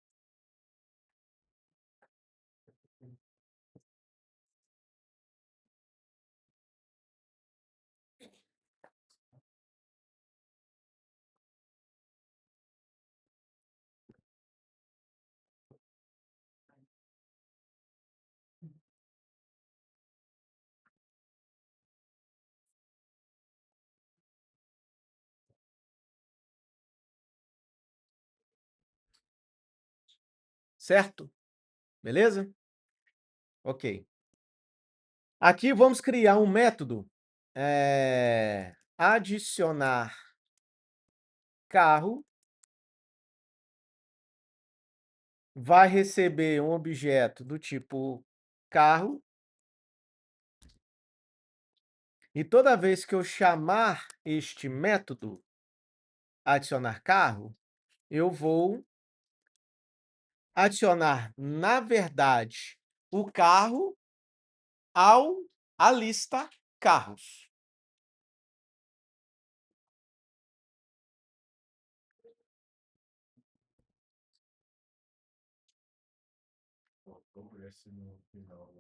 Certo? Beleza? Ok. Aqui vamos criar um método adicionar carro, vai receber um objeto do tipo carro, e toda vez que eu chamar este método adicionar carro, eu vou adicionar, na verdade, o carro à lista carros. Vamos ver se no final.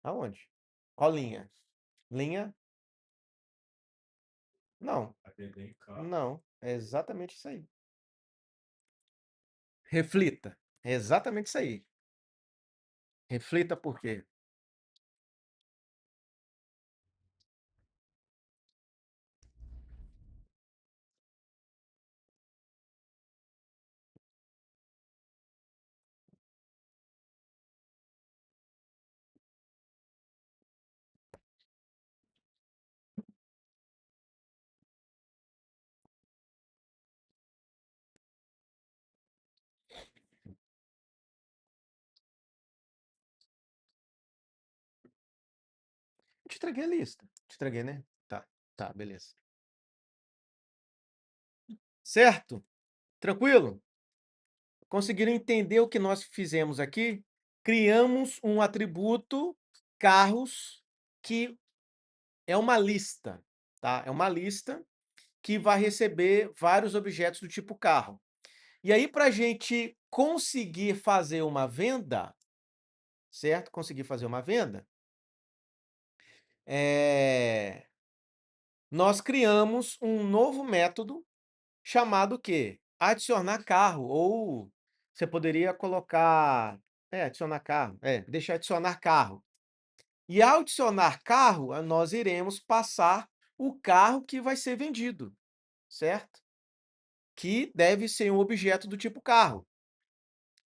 Aonde? Qual linha? Linha? Não, Atender em carro. não. É exatamente isso aí. Reflita. É exatamente isso aí. Reflita por quê? Te entreguei a lista. Te entreguei, né? Tá, tá, beleza. Certo? Tranquilo? Conseguiram entender o que nós fizemos aqui? Criamos um atributo carros que é uma lista, tá? É uma lista que vai receber vários objetos do tipo carro. E aí, para a gente conseguir fazer uma venda, certo? Conseguir fazer uma venda, nós criamos um novo método chamado o quê? Adicionar carro, ou você poderia colocar adicionar carro, deixa adicionar carro. E ao adicionar carro, nós iremos passar o carro que vai ser vendido, certo? Que deve ser um objeto do tipo carro.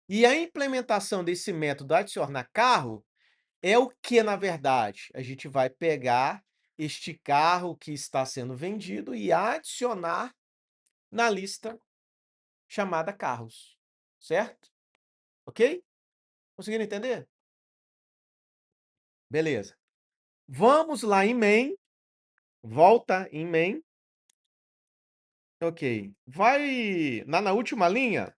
E a implementação desse método adicionar carro é o que, na verdade? A gente vai pegar este carro que está sendo vendido e adicionar na lista chamada carros, certo? Ok? Conseguiram entender? Beleza. Vamos lá em main, volta em main. Ok. Vai na última linha,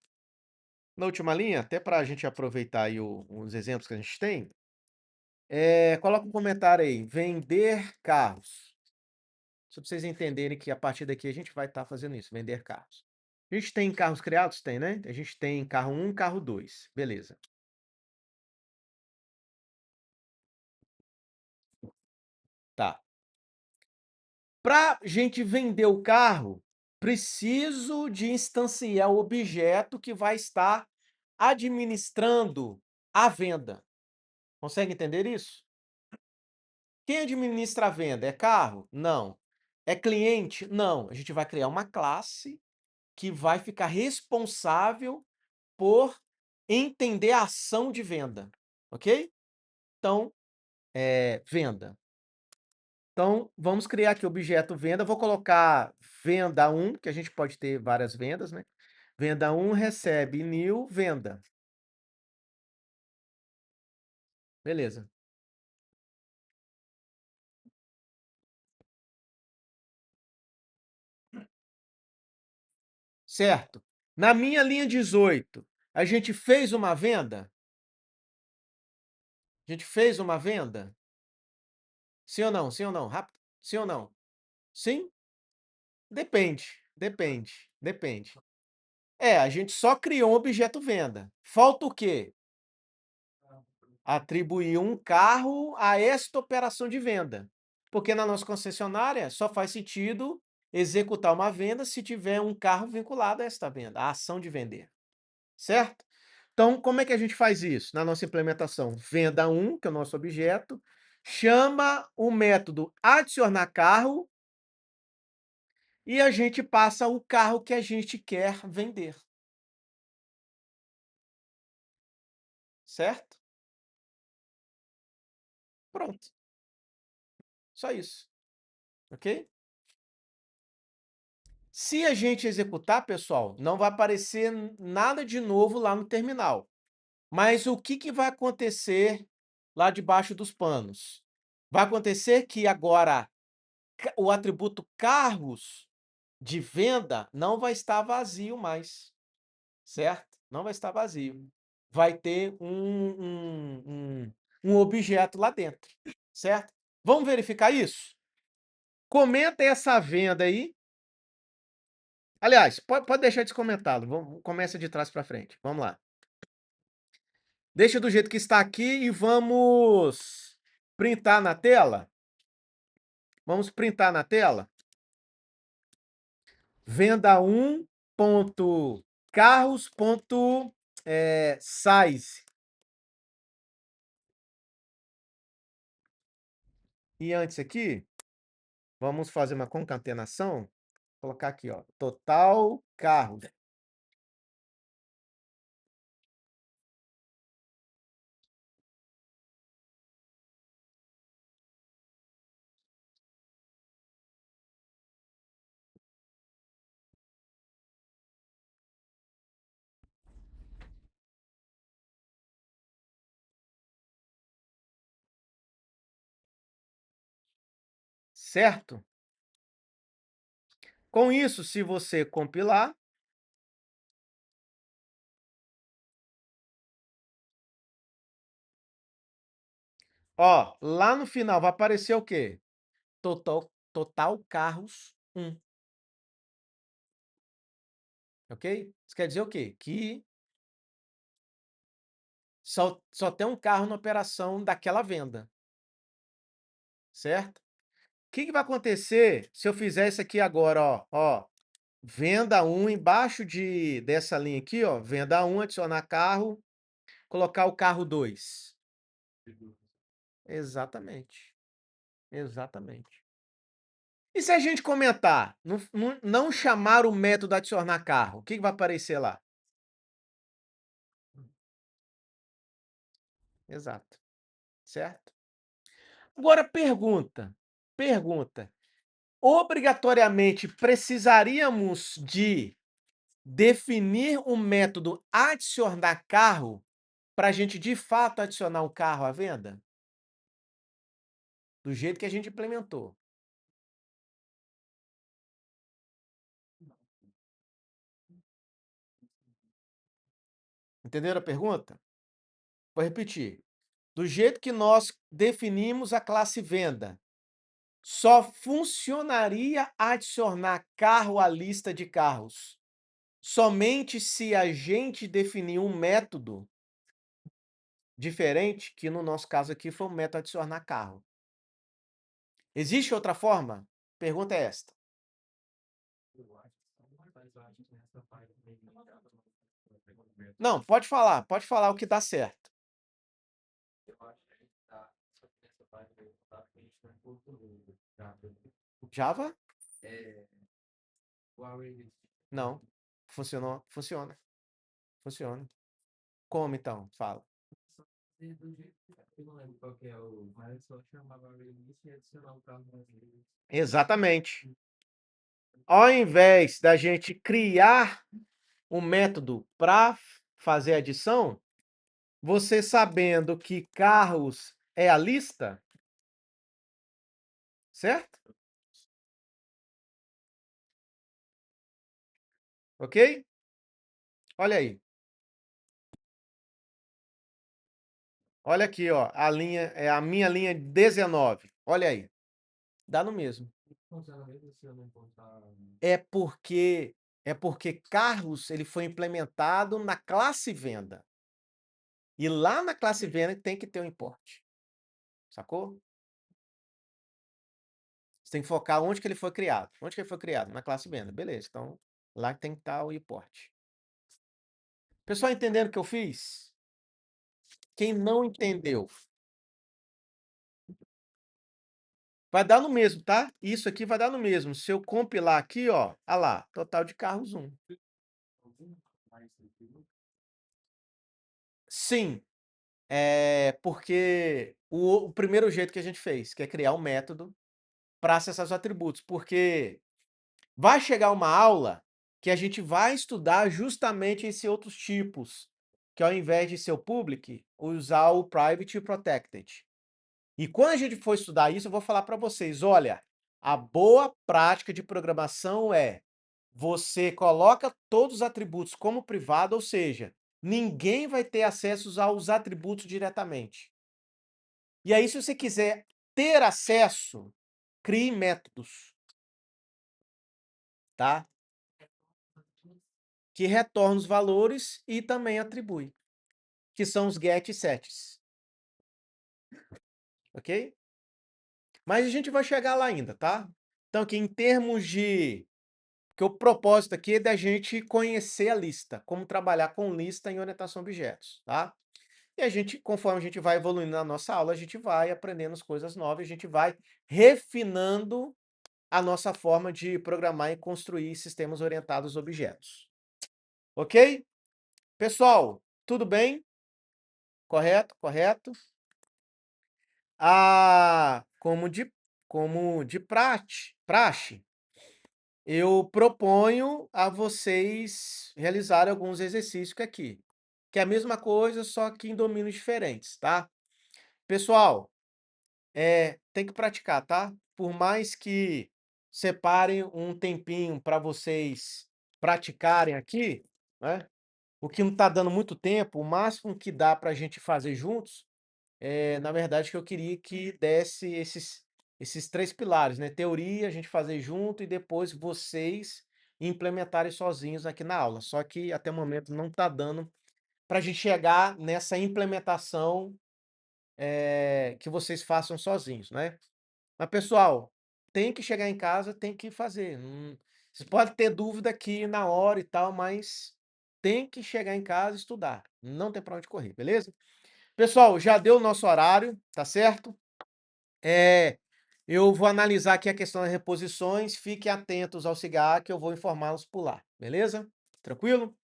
até para a gente aproveitar aí os exemplos que a gente tem, coloca um comentário aí, vender carros. Só para vocês entenderem que a partir daqui a gente vai estar fazendo isso, vender carros. A gente tem carros criados? Tem, né? A gente tem carro 1, carro 2. Beleza. Tá. Para a gente vender o carro, preciso de instanciar o objeto que vai estar administrando a venda. Consegue entender isso? Quem administra a venda? É carro? Não. É cliente? Não. A gente vai criar uma classe que vai ficar responsável por entender a ação de venda, ok? Então, venda. Então, vamos criar aqui o objeto venda. Vou colocar venda 1, que a gente pode ter várias vendas, né? Venda 1 recebe new, venda. Beleza. Certo. Na minha linha 18, a gente fez uma venda? A gente fez uma venda? Sim ou não? Sim ou não? Rápido. Sim ou não? Sim? Depende, depende, depende. A gente só criou um objeto venda. Falta o quê? Atribuir um carro a esta operação de venda. Porque na nossa concessionária só faz sentido executar uma venda se tiver um carro vinculado a esta venda, a ação de vender. Certo? Então, como é que a gente faz isso na nossa implementação? Venda 1, que é o nosso objeto, chama o método adicionar carro e a gente passa o carro que a gente quer vender. Certo? Pronto. Só isso. Ok? Se a gente executar, pessoal, não vai aparecer nada de novo lá no terminal. Mas o que vai acontecer lá debaixo dos panos? Vai acontecer que agora o atributo carros de venda não vai estar vazio mais, certo? Não vai estar vazio. Vai ter um objeto lá dentro, certo? Vamos verificar isso? Comenta essa venda aí. Aliás, pode deixar descomentado. Começa de trás para frente. Vamos lá. Deixa do jeito que está aqui e vamos printar na tela. Vamos printar na tela. Venda 1 ponto carros ponto size. E antes aqui, vamos fazer uma concatenação. Colocar aqui, ó, total carros. Certo? Com isso, se você compilar, ó, lá no final vai aparecer o quê? Total carros 1. Ok? Isso quer dizer o quê? Que só tem um carro na operação daquela venda. Certo? O que vai acontecer se eu fizer isso aqui agora, ó, venda 1 embaixo dessa linha aqui, ó, venda 1, adicionar carro, colocar o carro 2. Exatamente. Exatamente. E se a gente comentar, não chamar o método adicionar carro, o que vai aparecer lá? Exato. Certo? Agora pergunta. Obrigatoriamente precisaríamos de definir um método adicionar carro para a gente de fato adicionar um carro à venda? Do jeito que a gente implementou. Entenderam a pergunta? Vou repetir. Do jeito que nós definimos a classe venda, só funcionaria adicionar carro à lista de carros somente se a gente definir um método diferente, que no nosso caso aqui foi o método adicionar carro. Existe outra forma? Pergunta é esta. Não, pode falar o que dá certo. Java? Não. Funcionou? Funciona. Funciona. Como então? Fala. Exatamente. Ao invés da gente criar um método para fazer adição, você sabendo que carros é a lista, certo? Ok? Olha aí. Olha aqui, ó, a linha é a minha linha 19. Olha aí. Dá no mesmo. Funciona mesmo se eu não botar. É porque carros ele foi implementado na classe venda. E lá na classe venda tem que ter o importe. Sacou? Você tem que focar onde que ele foi criado. Onde que ele foi criado? Na classe venda. Beleza. Então, lá tem que estar o importe. Pessoal entendendo o que eu fiz? Quem não entendeu, vai dar no mesmo, tá? Isso aqui vai dar no mesmo. Se eu compilar aqui, ó, ah lá, total de carros 1. Algum mais tranquilo? Sim, porque o primeiro jeito que a gente fez, que é criar um método para acessar os atributos, porque vai chegar uma aula que a gente vai estudar justamente esses outros tipos, que ao invés de ser o public, usar o private e o protected. E quando a gente for estudar isso, eu vou falar para vocês, olha, a boa prática de programação é você coloca todos os atributos como privado, ou seja, ninguém vai ter acesso aos atributos diretamente. E aí, se você quiser ter acesso, crie métodos, tá? Que retornam os valores e também atribui, que são os get e sets, ok? Mas a gente vai chegar lá ainda, tá? Então, aqui em termos de que o propósito aqui é da gente conhecer a lista, como trabalhar com lista em orientação a objetos, tá? E a gente, conforme a gente vai evoluindo na nossa aula, a gente vai aprendendo as coisas novas, a gente vai refinando a nossa forma de programar e construir sistemas orientados a objetos. Ok? Pessoal, tudo bem? Correto? Correto? Como de praxe, eu proponho a vocês realizarem alguns exercícios aqui, que é a mesma coisa, só que em domínios diferentes, tá? Pessoal, tem que praticar, tá? Por mais que separem um tempinho para vocês praticarem aqui, né? O que não está dando muito tempo, o máximo que dá para a gente fazer juntos, na verdade, que eu queria que desse esses três pilares, né? Teoria, a gente fazer junto e depois vocês implementarem sozinhos aqui na aula. Só que até o momento não está dando para a gente chegar nessa implementação que vocês façam sozinhos, né? Mas, pessoal, tem que chegar em casa, tem que fazer. Vocês podem ter dúvida aqui na hora e tal, mas tem que chegar em casa e estudar. Não tem para onde correr, beleza? Pessoal, já deu o nosso horário, tá certo? Eu vou analisar aqui a questão das reposições. Fiquem atentos ao cigarro que eu vou informá-los por lá, beleza? Tranquilo?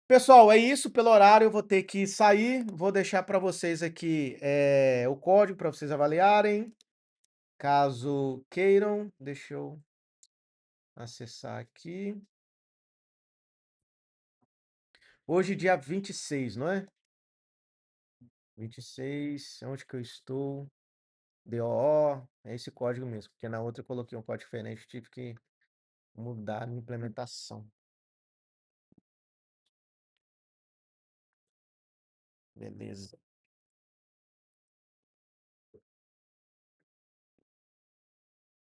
Pessoal, é isso. Pelo horário, eu vou ter que sair. Vou deixar para vocês aqui o código para vocês avaliarem. Caso queiram, deixa eu acessar aqui. Hoje, dia 26, não é? 26, onde que eu estou? DOO, é esse código mesmo, porque na outra eu coloquei um código diferente, tive que mudar a minha implementação. Beleza.